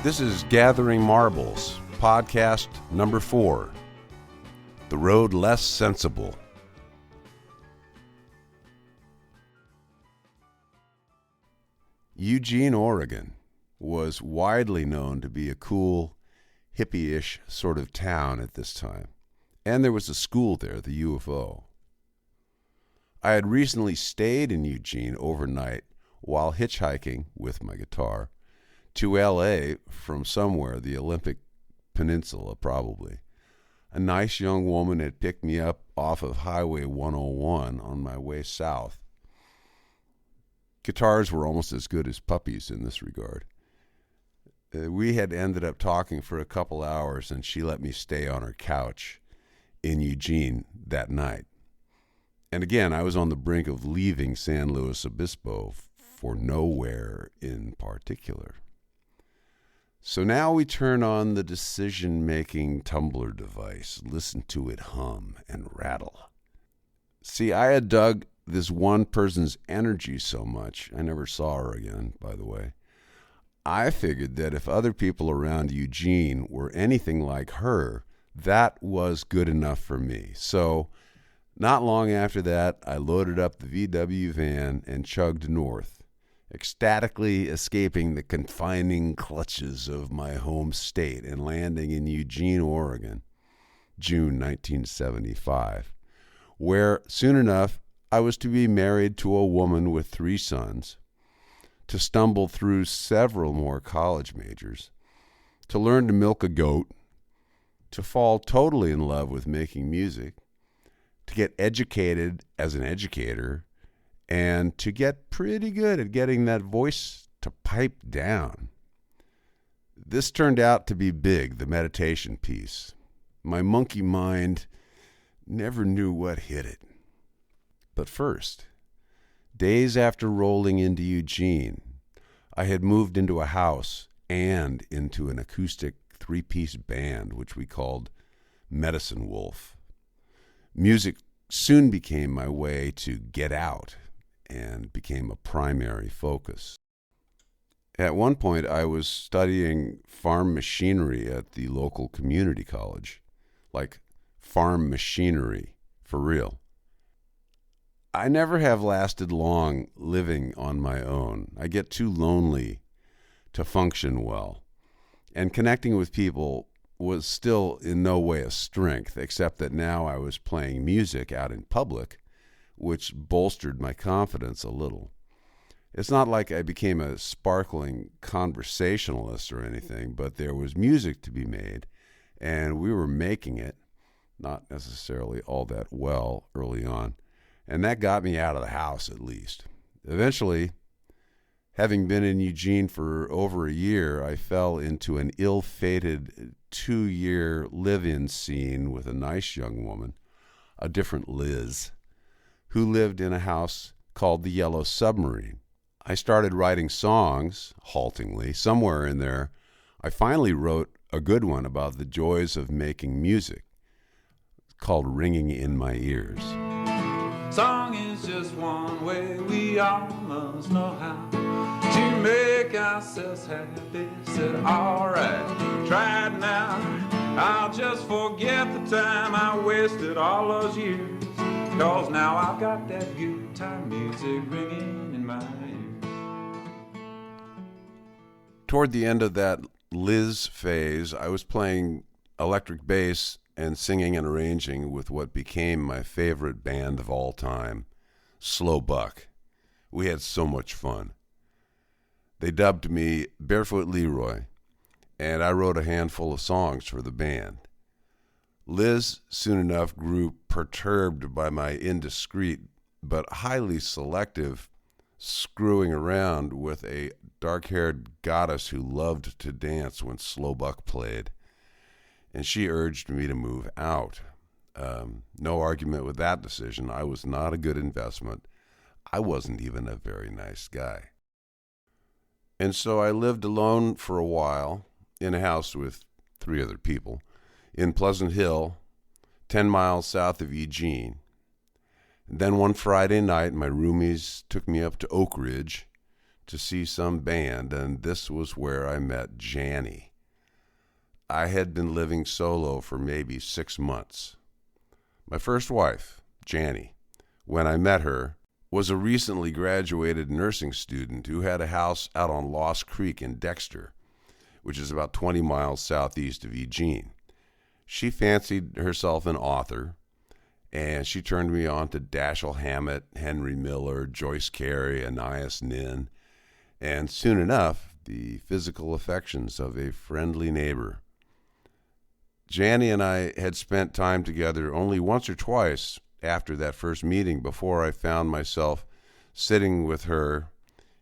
This is Gathering Marbles, podcast number 4, The Road Less Sensible. Eugene, Oregon was widely known to be a cool, hippie-ish sort of town at this time, and there was a school there, the U of O. I had recently stayed in Eugene overnight while hitchhiking with my guitar to L.A. from somewhere, the Olympic Peninsula probably. A nice young woman had picked me up off of Highway 101 on my way south. Guitars were almost as good as puppies in this regard. We had ended up talking for a couple hours, and she let me stay on her couch in Eugene that night. And again, I was on the brink of leaving San Luis Obispo for nowhere in particular. So now we turn on the decision-making tumbler device, listen to it hum and rattle. See, I had dug this one person's energy so much, I never saw her again, by the way. I figured that if other people around Eugene were anything like her, that was good enough for me. So not long after that, I loaded up the VW van and chugged north, ecstatically escaping the confining clutches of my home state and landing in Eugene, Oregon, June 1975, where soon enough I was to be married to a woman with 3 sons, to stumble through several more college majors, to learn to milk a goat, to fall totally in love with making music, to get educated as an educator, and to get pretty good at getting that voice to pipe down. This turned out to be big, the meditation piece. My monkey mind never knew what hit it. But first, days after rolling into Eugene, I had moved into a house and into an acoustic 3-piece band, which we called Medicine Wolf. Music soon became my way to get out and became a primary focus. At one point, I was studying farm machinery at the local community college, like farm machinery, for real. I never have lasted long living on my own. I get too lonely to function well, and connecting with people was still in no way a strength, except that now I was playing music out in public, which bolstered my confidence a little. It's not like I became a sparkling conversationalist or anything, but there was music to be made, and we were making it, not necessarily all that well early on, and that got me out of the house at least. Eventually, having been in Eugene for over a year, I fell into an ill-fated 2-year live-in scene with a nice young woman, a different Liz, who lived in a house called the Yellow Submarine. I started writing songs, haltingly. Somewhere in there, I finally wrote a good one about the joys of making music, called Ringing in My Ears. Song is just one way we all must know how to make ourselves happy. Said, alright, try it now. I'll just forget the time I wasted all those years. 'Cause now I've got that good time music ringing in my ears. Toward the end of that Liz phase, I was playing electric bass and singing and arranging with what became my favorite band of all time, Slow Buck. We had so much fun. They dubbed me Barefoot Leroy, and I wrote a handful of songs for the band. Liz soon enough grew perturbed by my indiscreet but highly selective screwing around with a dark-haired goddess who loved to dance when Slow Buck played, and she urged me to move out. No argument with that decision. I was not a good investment. I wasn't even a very nice guy. And so I lived alone for a while in a house with 3 other people in Pleasant Hill, 10 miles south of Eugene. And then one Friday night, my roomies took me up to Oak Ridge to see some band, and this was where I met Jannie. I had been living solo for maybe 6 months. My first wife, Jannie, when I met her, was a recently graduated nursing student who had a house out on Lost Creek in Dexter, which is about 20 miles southeast of Eugene. She fancied herself an author, and she turned me on to Dashiell Hammett, Henry Miller, Joyce Carey, Anais Nin, and soon enough, the physical affections of a friendly neighbor. Jannie and I had spent time together only once or twice after that first meeting before I found myself sitting with her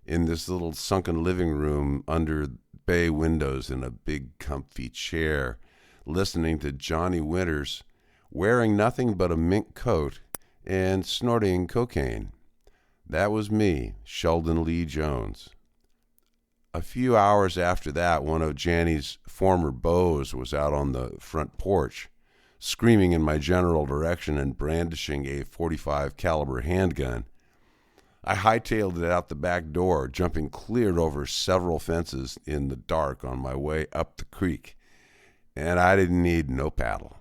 in this little sunken living room under bay windows in a big comfy chair, listening to Johnny Winters, wearing nothing but a mink coat and snorting cocaine. That was me, Sheldon Lee Jones. A few hours after that, one of Jannie's former beaus was out on the front porch, screaming in my general direction and brandishing a .45 caliber handgun. I hightailed it out the back door, jumping clear over several fences in the dark on my way up the creek, and I didn't need no paddle.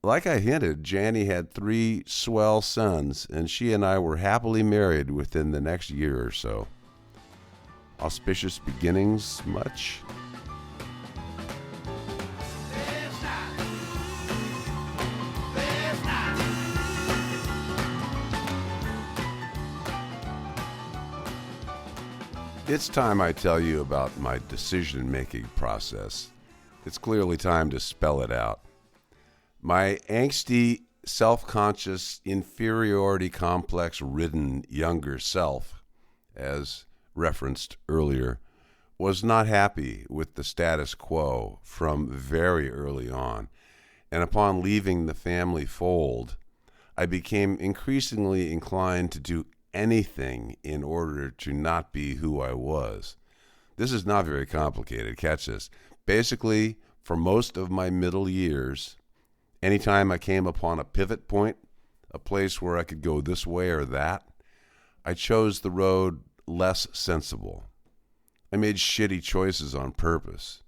Like I hinted, Jannie had 3 swell sons, and she and I were happily married within the next year or so. Auspicious beginnings, much? It's time I tell you about my decision-making process. It's clearly time to spell it out. My angsty, self-conscious, inferiority complex-ridden younger self, as referenced earlier, was not happy with the status quo from very early on, and upon leaving the family fold, I became increasingly inclined to do anything in order to not be who I was. This is not very complicated, catch this. Basically, for most of my middle years, anytime I came upon a pivot point, a place where I could go this way or that, I chose the road less sensible. I made shitty choices on purpose.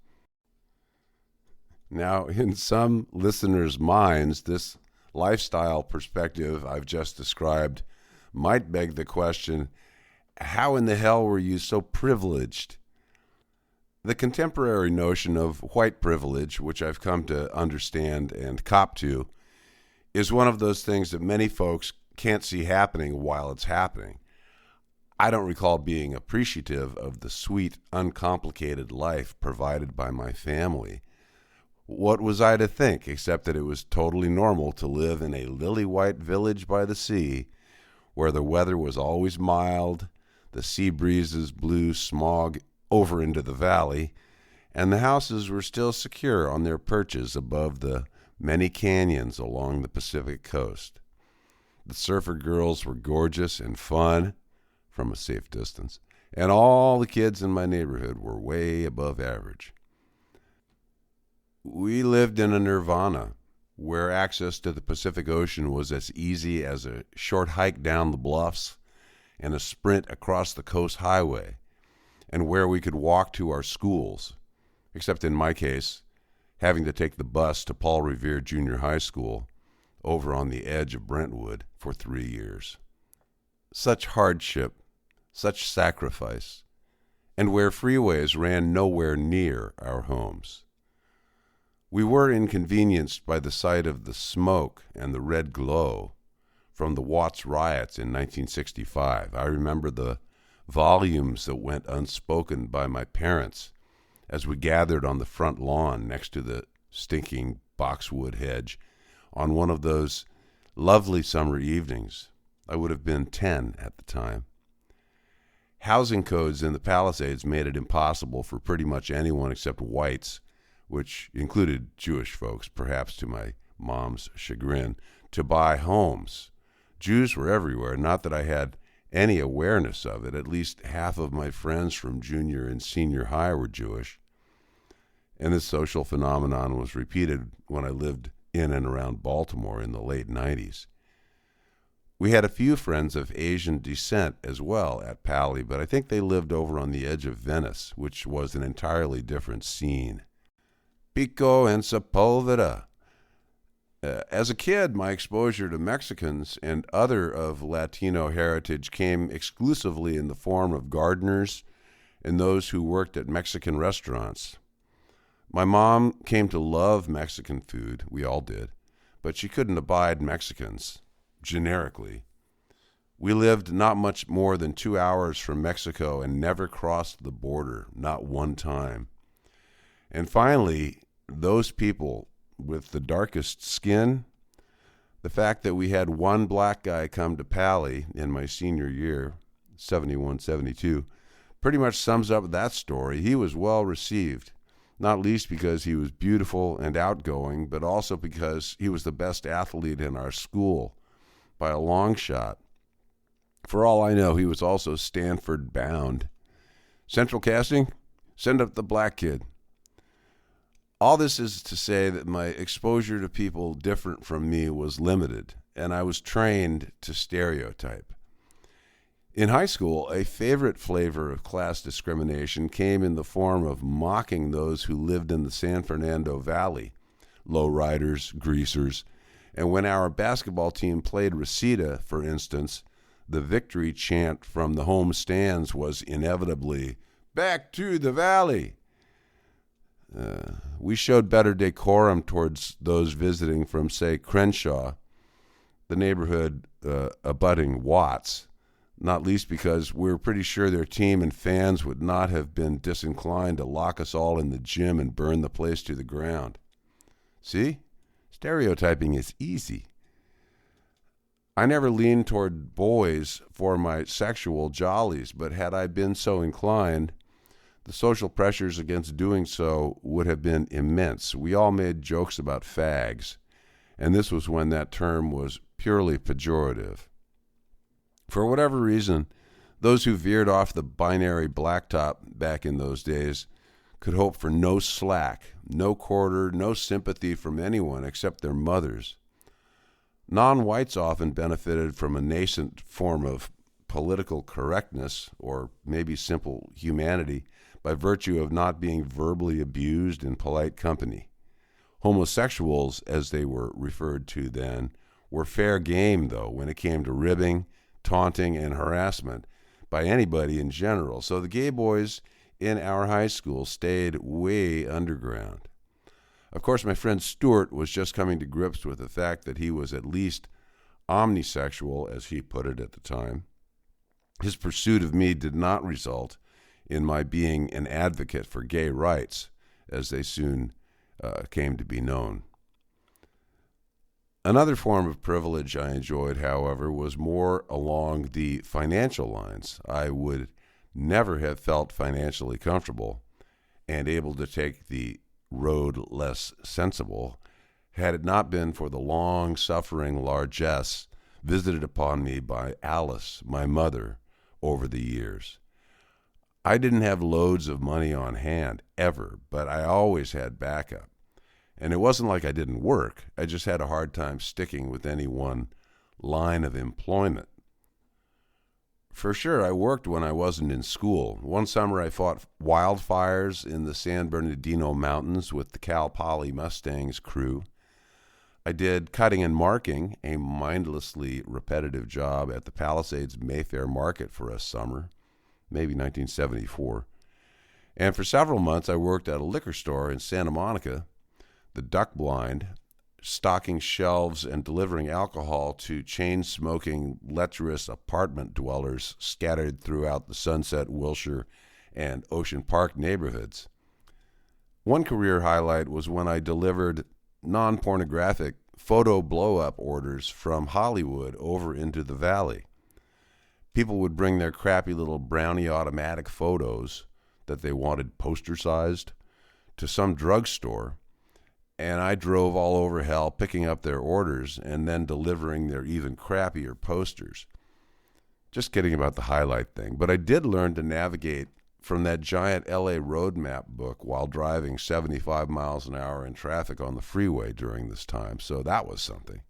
Now, in some listeners' minds, this lifestyle perspective I've just described might beg the question, how in the hell were you so privileged? The contemporary notion of white privilege, which I've come to understand and cop to, is one of those things that many folks can't see happening while it's happening. I don't recall being appreciative of the sweet, uncomplicated life provided by my family. What was I to think except that it was totally normal to live in a lily-white village by the sea where the weather was always mild, the sea breezes blew smog over into the valley, and the houses were still secure on their perches above the many canyons along the Pacific coast. The surfer girls were gorgeous and fun from a safe distance, and all the kids in my neighborhood were way above average. We lived in a nirvana where access to the Pacific Ocean was as easy as a short hike down the bluffs and a sprint across the coast highway, and where we could walk to our schools, except in my case, having to take the bus to Paul Revere Junior High School over on the edge of Brentwood for 3 years. Such hardship, such sacrifice, and where freeways ran nowhere near our homes. We were inconvenienced by the sight of the smoke and the red glow from the Watts riots in 1965. I remember the volumes that went unspoken by my parents as we gathered on the front lawn next to the stinking boxwood hedge on one of those lovely summer evenings. I would have been 10 at the time. Housing codes in the Palisades made it impossible for pretty much anyone except whites, which included Jewish folks, perhaps to my mom's chagrin, to buy homes. Jews were everywhere, not that I had any awareness of it. At least half of my friends from junior and senior high were Jewish. And this social phenomenon was repeated when I lived in and around Baltimore in the late 90s. We had a few friends of Asian descent as well at Pali, but I think they lived over on the edge of Venice, which was an entirely different scene. Pico and Sepulveda. As a kid, my exposure to Mexicans and other of Latino heritage came exclusively in the form of gardeners and those who worked at Mexican restaurants. My mom came to love Mexican food, we all did, but she couldn't abide Mexicans, generically. We lived not much more than 2 hours from Mexico and never crossed the border, not one time. And finally, those people with the darkest skin, the fact that we had one black guy come to Pali in my senior year, 71, 72, pretty much sums up that story. He was well received, not least because he was beautiful and outgoing, but also because he was the best athlete in our school by a long shot. For all I know, he was also Stanford bound. Central casting? Send up the black kid. All this is to say that my exposure to people different from me was limited, and I was trained to stereotype. In high school, a favorite flavor of class discrimination came in the form of mocking those who lived in the San Fernando Valley, lowriders, greasers, and when our basketball team played Reseda, for instance, the victory chant from the home stands was inevitably, "Back to the Valley!" We showed better decorum towards those visiting from, say, Crenshaw, the neighborhood abutting Watts, not least because we were pretty sure their team and fans would not have been disinclined to lock us all in the gym and burn the place to the ground. See? Stereotyping is easy. I never leaned toward boys for my sexual jollies, but had I been so inclined, the social pressures against doing so would have been immense. We all made jokes about fags, and this was when that term was purely pejorative. For whatever reason, those who veered off the binary blacktop back in those days could hope for no slack, no quarter, no sympathy from anyone except their mothers. Non-whites often benefited from a nascent form of political correctness, or maybe simple humanity, by virtue of not being verbally abused in polite company. Homosexuals, as they were referred to then, were fair game, though, when it came to ribbing, taunting, and harassment by anybody in general. So the gay boys in our high school stayed way underground. Of course, my friend Stuart was just coming to grips with the fact that he was at least omnisexual, as he put it at the time. His pursuit of me did not result in my being an advocate for gay rights, as they soon came to be known. Another form of privilege I enjoyed, however, was more along the financial lines. I would never have felt financially comfortable and able to take the road less sensible had it not been for the long-suffering largesse visited upon me by Alice, my mother, over the years. I didn't have loads of money on hand, ever, but I always had backup. And it wasn't like I didn't work. I just had a hard time sticking with any one line of employment. For sure, I worked when I wasn't in school. One summer I fought wildfires in the San Bernardino Mountains with the Cal Poly Mustangs crew. I did cutting and marking, a mindlessly repetitive job at the Palisades Mayfair Market for a summer, maybe 1974. And for several months I worked at a liquor store in Santa Monica, the duck blind, stocking shelves and delivering alcohol to chain-smoking, lecherous apartment dwellers scattered throughout the Sunset, Wilshire, and Ocean Park neighborhoods. One career highlight was when I delivered non-pornographic photo blow-up orders from Hollywood over into the valley. People would bring their crappy little Brownie automatic photos that they wanted poster-sized to some drugstore, and I drove all over hell picking up their orders and then delivering their even crappier posters. Just kidding about the highlight thing, but I did learn to navigate from that giant LA road map book while driving 75 miles an hour in traffic on the freeway during this time, so that was something.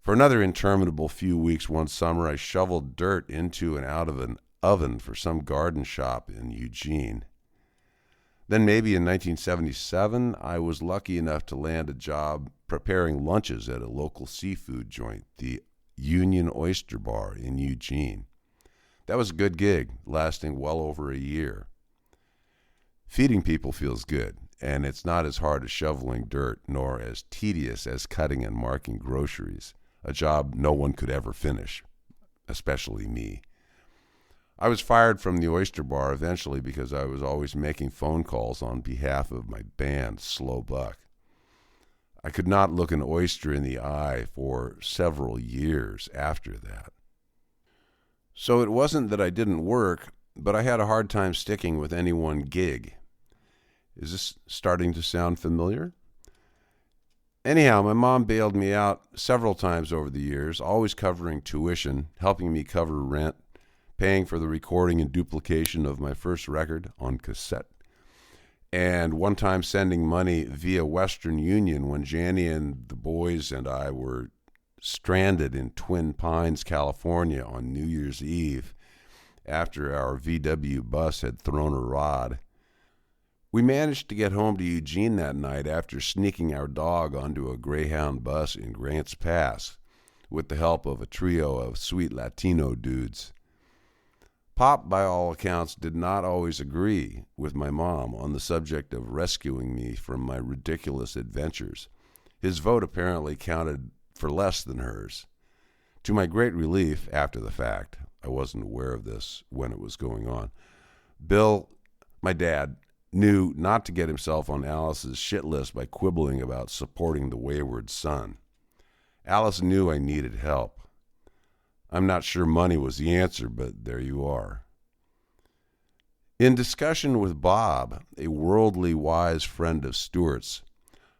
For another interminable few weeks one summer, I shoveled dirt into and out of an oven for some garden shop in Eugene. Then maybe in 1977, I was lucky enough to land a job preparing lunches at a local seafood joint, the Union Oyster Bar in Eugene. That was a good gig, lasting well over a year. Feeding people feels good, and it's not as hard as shoveling dirt, nor as tedious as cutting and marking groceries, a job no one could ever finish, especially me. I was fired from the Oyster Bar eventually because I was always making phone calls on behalf of my band, Slow Buck. I could not look an oyster in the eye for several years after that. So it wasn't that I didn't work, but I had a hard time sticking with any one gig. Is this starting to sound familiar? Anyhow, my mom bailed me out several times over the years, always covering tuition, helping me cover rent, paying for the recording and duplication of my first record on cassette, and one time sending money via Western Union when Jannie and the boys and I were stranded in Twin Pines, California on New Year's Eve after our VW bus had thrown a rod. We managed to get home to Eugene that night after sneaking our dog onto a Greyhound bus in Grants Pass with the help of a trio of sweet Latino dudes. Pop, by all accounts, did not always agree with my mom on the subject of rescuing me from my ridiculous adventures. His vote apparently counted for less than hers. To my great relief, after the fact, I wasn't aware of this when it was going on, Bill, my dad, knew not to get himself on Alice's shit list by quibbling about supporting the wayward son. Alice knew I needed help. I'm not sure money was the answer, but there you are. In discussion with Bob, a worldly wise friend of Stuart's,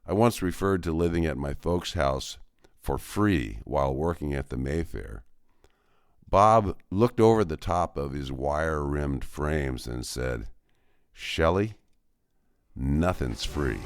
I once referred to living at my folks' house for free while working at the Mayfair. Bob looked over the top of his wire-rimmed frames and said, "Shelley, nothing's free."